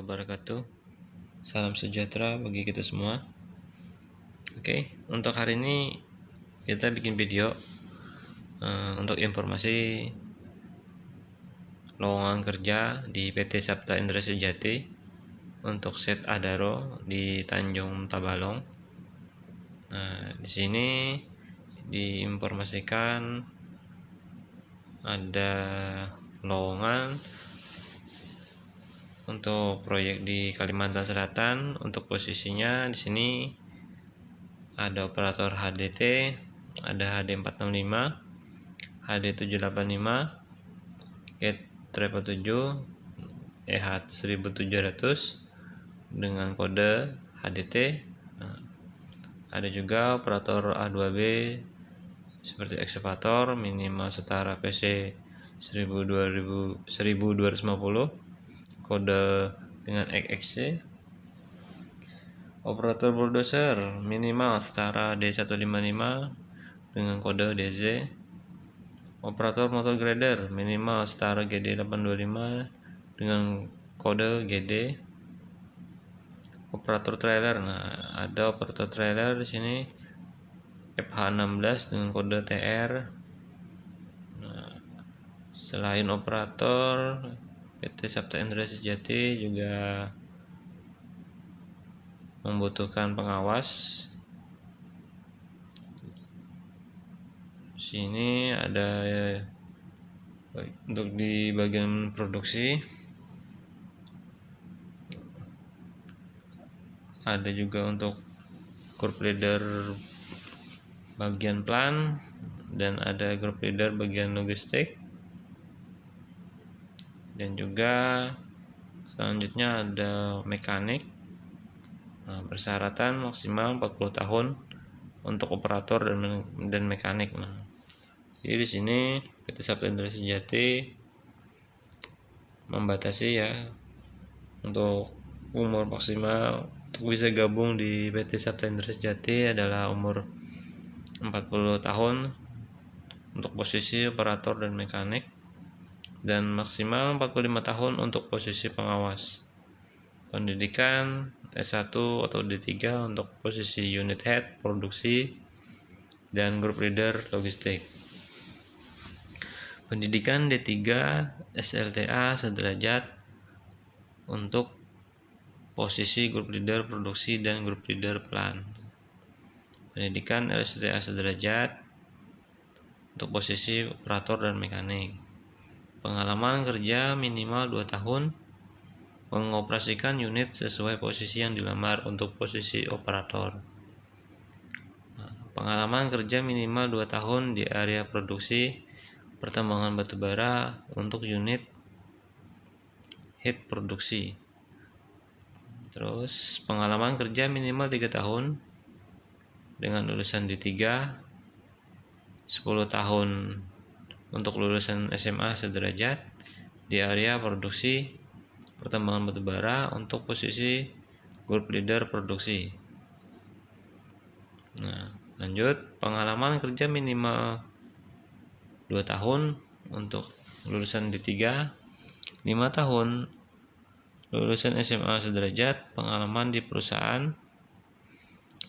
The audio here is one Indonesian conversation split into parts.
wabarakatuh. Salam sejahtera bagi kita semua. Oke, untuk hari ini kita bikin video untuk informasi lowongan kerja di PT Sabta Indra Sejati untuk set Adaro di Tanjung Tabalong. Nah, di sini diinformasikan ada lowongan untuk proyek di Kalimantan Selatan. Untuk posisinya di sini ada operator HDT, ada HD465, HD785, Gate 7, EH1700 dengan kode HDT. Nah, ada juga operator A2B seperti ekskavator minimal setara PC 1250, kode dengan XXC. Operator bulldozer minimal setara D155 dengan kode DZ. Operator motor grader minimal setara GD825 dengan kode GD. Operator trailer, nah ada operator trailer di sini FH16 dengan kode TR. Nah, selain operator, PT Sabta Indra Sejati juga membutuhkan pengawas. Di sini ada untuk di bagian produksi, ada juga untuk group leader bagian plan, dan ada group leader bagian logistik, dan juga selanjutnya ada mekanik. Nah, persyaratan maksimal 40 tahun untuk operator dan mekanik. Nah, jadi di sini PT Sabta Indra Sejati membatasi ya untuk umur maksimal untuk bisa gabung di PT Sabta Indra Sejati adalah umur 40 tahun untuk posisi operator dan mekanik, dan maksimal 45 tahun untuk posisi pengawas. Pendidikan S1 atau D3 untuk posisi unit head produksi dan group leader logistik. Pendidikan D3 SLTA sederajat untuk posisi group leader produksi dan group leader plan. Pendidikan LSTA sederajat untuk posisi operator dan mekanik. Pengalaman kerja minimal 2 tahun mengoperasikan unit sesuai posisi yang dilamar untuk posisi operator. Nah, pengalaman kerja minimal 2 tahun di area produksi pertambangan batubara untuk unit head produksi. Terus pengalaman kerja minimal 3 tahun dengan lulusan D3, 10 tahun untuk lulusan SMA sederajat di area produksi pertambangan batubara untuk posisi group leader produksi. Nah, lanjut, pengalaman kerja minimal 2 tahun untuk lulusan D3, 5 tahun lulusan SMA sederajat, pengalaman di perusahaan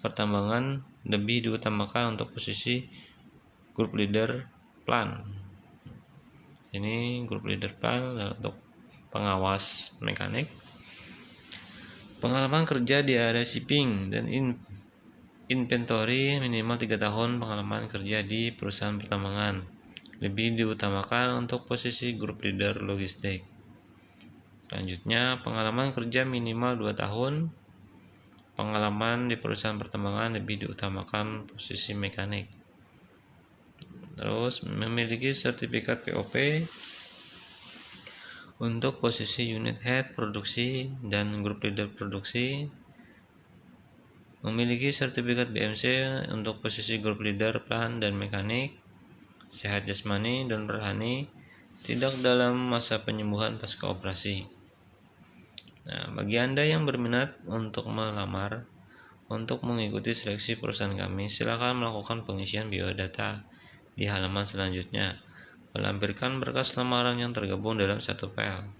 pertambangan lebih diutamakan untuk posisi group leader plan. Ini group leader plan untuk pengawas mekanik. Pengalaman kerja di area shipping dan inventory minimal 3 tahun pengalaman kerja di perusahaan pertambangan, lebih diutamakan untuk posisi group leader logistik. Selanjutnya, pengalaman kerja minimal 2 tahun pengalaman di perusahaan pertambangan, lebih diutamakan posisi mekanik. Terus, memiliki sertifikat POP untuk posisi unit head produksi dan group leader produksi. Memiliki sertifikat BMC untuk posisi group leader plan dan mekanik. Sehat jasmani dan rohani, tidak dalam masa penyembuhan pasca operasi. Nah, bagi Anda yang berminat untuk melamar untuk mengikuti seleksi perusahaan kami, silakan melakukan pengisian biodata di halaman selanjutnya. Melampirkan berkas lamaran yang tergabung dalam satu file.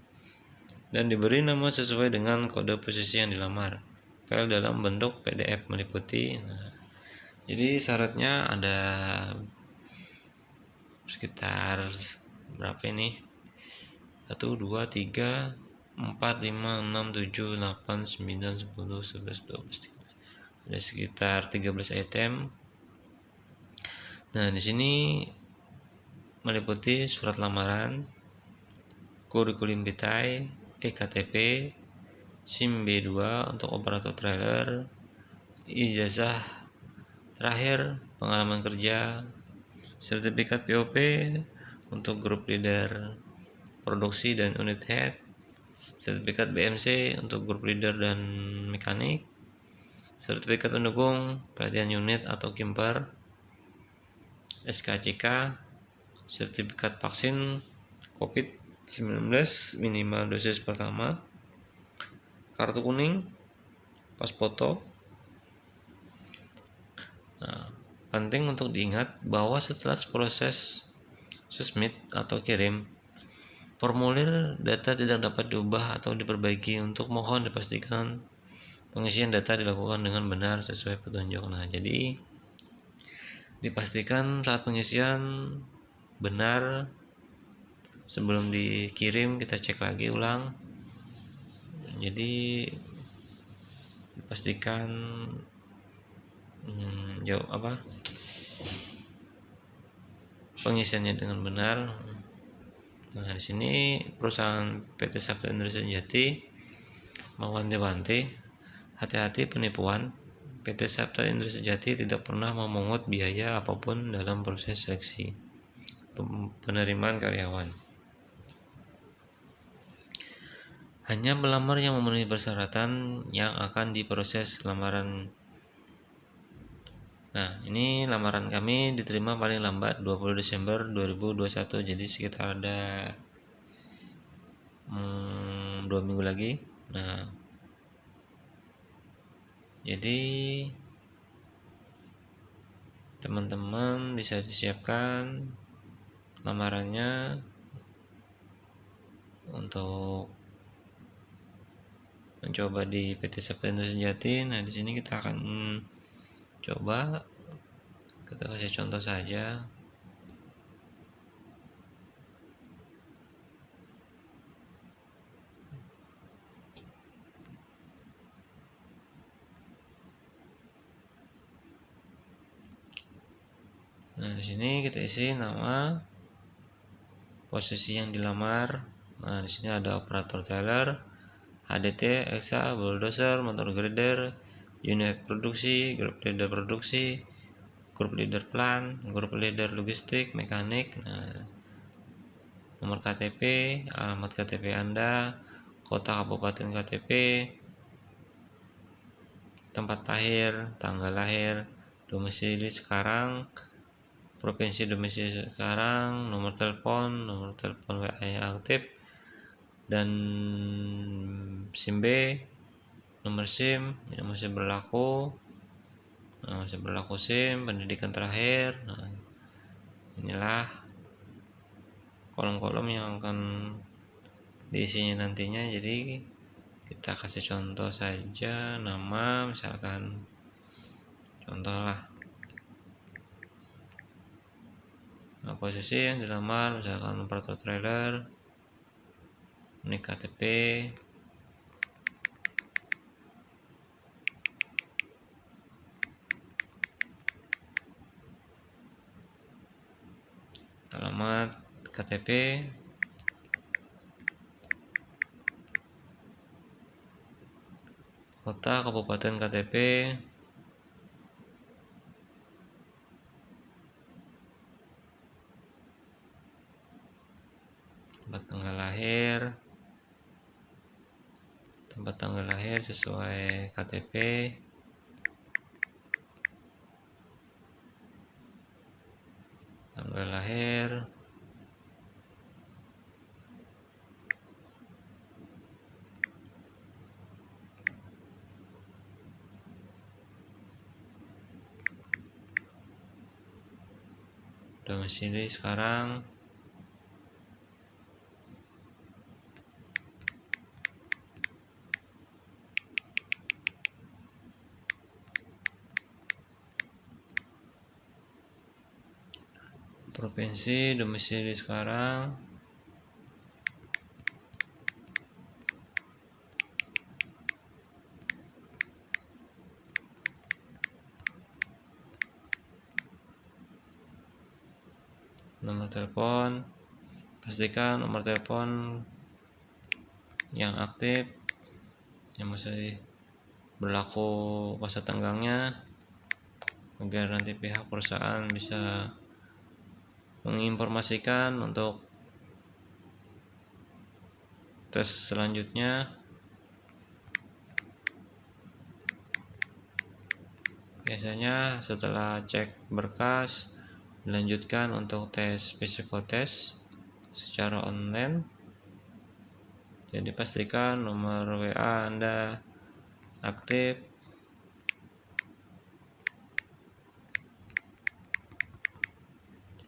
dan diberi nama sesuai dengan kode posisi yang dilamar. File dalam bentuk PDF meliputi. Jadi syaratnya ada sekitar berapa ini? 1, 2, 3, 4, 5, 6, 7, 8, 9, 10, 11, 12, 13. Ada sekitar 13 item. Nah, di sini meliputi surat lamaran, kurikulum vitae, EKTP, SIM B2 untuk operator trailer, ijazah terakhir, pengalaman kerja, sertifikat POP untuk grup leader produksi dan unit head, sertifikat BMC untuk grup leader dan mekanik, sertifikat pendukung pelatihan unit atau kimper, SKCK, sertifikat vaksin COVID-19 minimal dosis pertama, kartu kuning, pas foto. Nah, penting untuk diingat bahwa setelah proses submit atau kirim, formulir data tidak dapat diubah atau diperbaiki. Untuk mohon dipastikan pengisian data dilakukan dengan benar sesuai petunjuk. Nah, jadi dipastikan saat pengisian benar. Sebelum dikirim kita cek lagi ulang. Jadi dipastikan pengisiannya dengan benar. Nah, di sini perusahaan PT Sabta Indonesia Jati mewanti-wanti, hati-hati penipuan. PT Sabta Indonesia Jati tidak pernah memungut biaya apapun dalam proses seleksi penerimaan karyawan. Hanya pelamar yang memenuhi persyaratan yang akan diproses lamaran. Nah, ini lamaran kami diterima paling lambat 20 Desember 2021, jadi sekitar ada 2 minggu lagi. Nah, jadi teman-teman bisa disiapkan lamarannya untuk mencoba di PT Sabta Indonesia Jati. Nah, di sini kita akan coba, kita kasih contoh saja. Nah, di sini kita isi nama, posisi yang dilamar. Nah, di sini ada operator trailer, HDT, EXA, bulldozer, motor grader, unit produksi, grup leader produksi, grup leader plan, grup leader logistik, mekanik. Nah, nomor KTP, alamat KTP Anda, kota kabupaten KTP, tempat lahir, tanggal lahir, domisili sekarang, provinsi domisili sekarang, nomor telepon WA yang aktif, dan SIM B, nomor SIM yang masih berlaku. Nah, masih berlaku SIM, pendidikan terakhir. Nah, inilah kolom-kolom yang akan diisinya nantinya. Jadi kita kasih contoh saja, nama misalkan, contoh lah. Nah, posisi yang dilamar misalkan operator trailer, ini KTP, alamat KTP, kota kabupaten KTP, tempat tanggal lahir sesuai KTP, tanggal lahir, domisili sekarang, provinsi, domisili sekarang, nomor telepon, pastikan nomor telepon yang aktif, yang masih berlaku masa tenggangnya, agar nanti pihak perusahaan bisa menginformasikan untuk tes selanjutnya. Biasanya setelah cek berkas, dilanjutkan untuk tes psikotest secara online. Jadi pastikan nomor WA Anda aktif.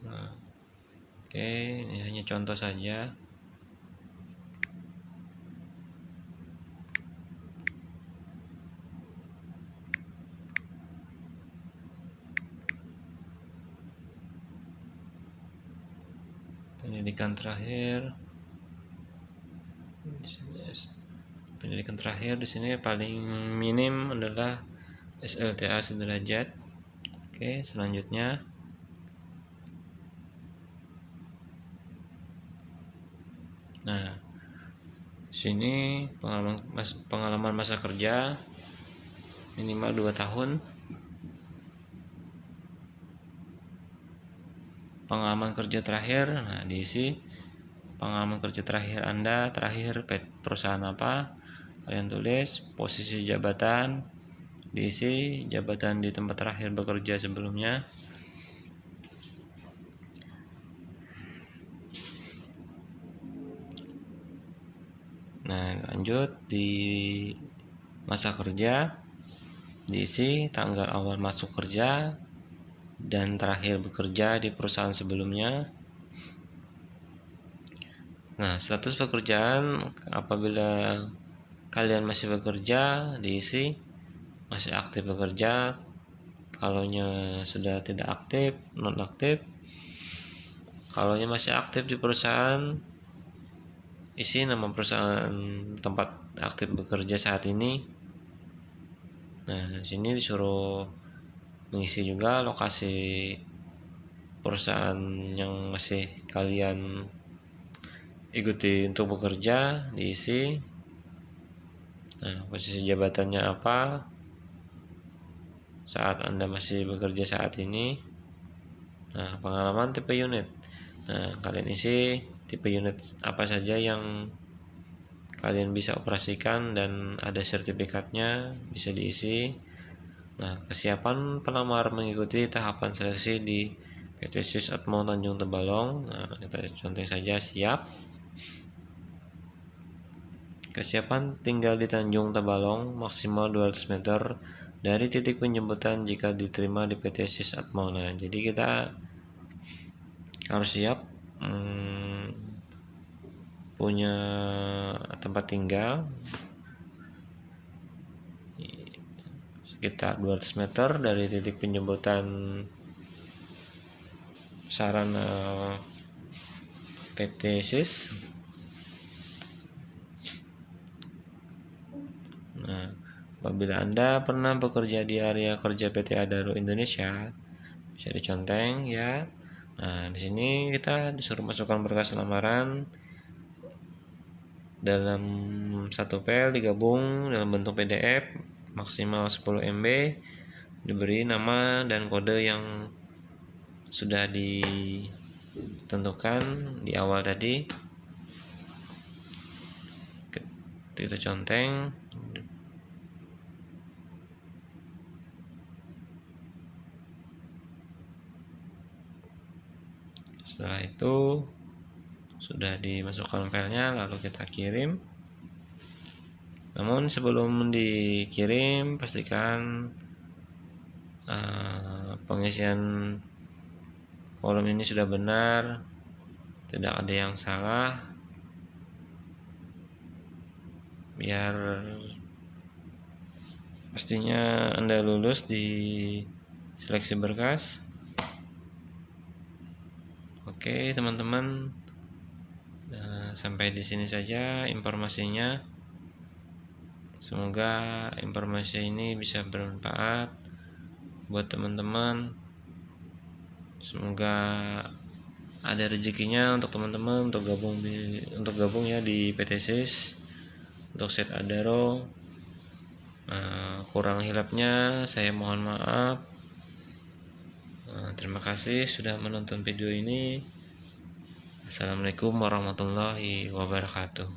Nah, oke, ini hanya contoh saja. Pendidikan terakhir di sini paling minim adalah SLTA sederajat. Oke, selanjutnya nah, sini pengalaman masa kerja minimal 2 tahun. Pengalaman kerja terakhir, nah diisi pengalaman kerja terakhir Anda, terakhir perusahaan apa, kalian tulis, posisi jabatan, diisi jabatan di tempat terakhir bekerja sebelumnya. Nah, lanjut di masa kerja, diisi tanggal awal masuk kerja dan terakhir bekerja di perusahaan sebelumnya. Nah, status pekerjaan apabila kalian masih bekerja, diisi masih aktif bekerja. Kalau sudah tidak aktif, non aktif. Kalau masih aktif di perusahaan, isi nama perusahaan tempat aktif bekerja saat ini. Nah, di sini disuruh mengisi juga lokasi perusahaan yang masih kalian ikuti untuk bekerja, diisi. Nah, posisi jabatannya apa saat Anda masih bekerja saat ini. Nah, pengalaman tipe unit. Nah, kalian isi tipe unit apa saja yang kalian bisa operasikan dan ada sertifikatnya, bisa diisi. Nah, kesiapan pelamar mengikuti tahapan seleksi di PT SIS Atmo Tanjung Tembalong. Nah, kita contoh saja siap. Kesiapan tinggal di Tanjung Tembalong maksimal 200 meter dari titik penjemputan jika diterima di PT SIS Atmo. Nah, jadi kita harus siap punya tempat tinggal sekitar 200 meter dari titik penjemputan sarana PT SIS. Nah, apabila Anda pernah bekerja di area kerja PT Adaro Indonesia, bisa diconteng ya. Nah, di sini kita disuruh masukkan berkas lamaran dalam satu file, digabung dalam bentuk PDF maksimal 10 MB, diberi nama dan kode yang sudah ditentukan di awal tadi. Kita conteng. Setelah itu sudah dimasukkan filenya, lalu kita kirim. Namun sebelum dikirim, pastikan pengisian kolom ini sudah benar, tidak ada yang salah, biar pastinya Anda lulus di seleksi berkas. Oke teman-teman, sampai di sini saja informasinya. Semoga informasi ini bisa bermanfaat buat teman-teman. Semoga ada rezekinya untuk teman-teman untuk gabung ya di PT SIS untuk set Adaro. Kurang hilapnya saya mohon maaf. Terima kasih sudah menonton video ini. Assalamualaikum warahmatullahi wabarakatuh.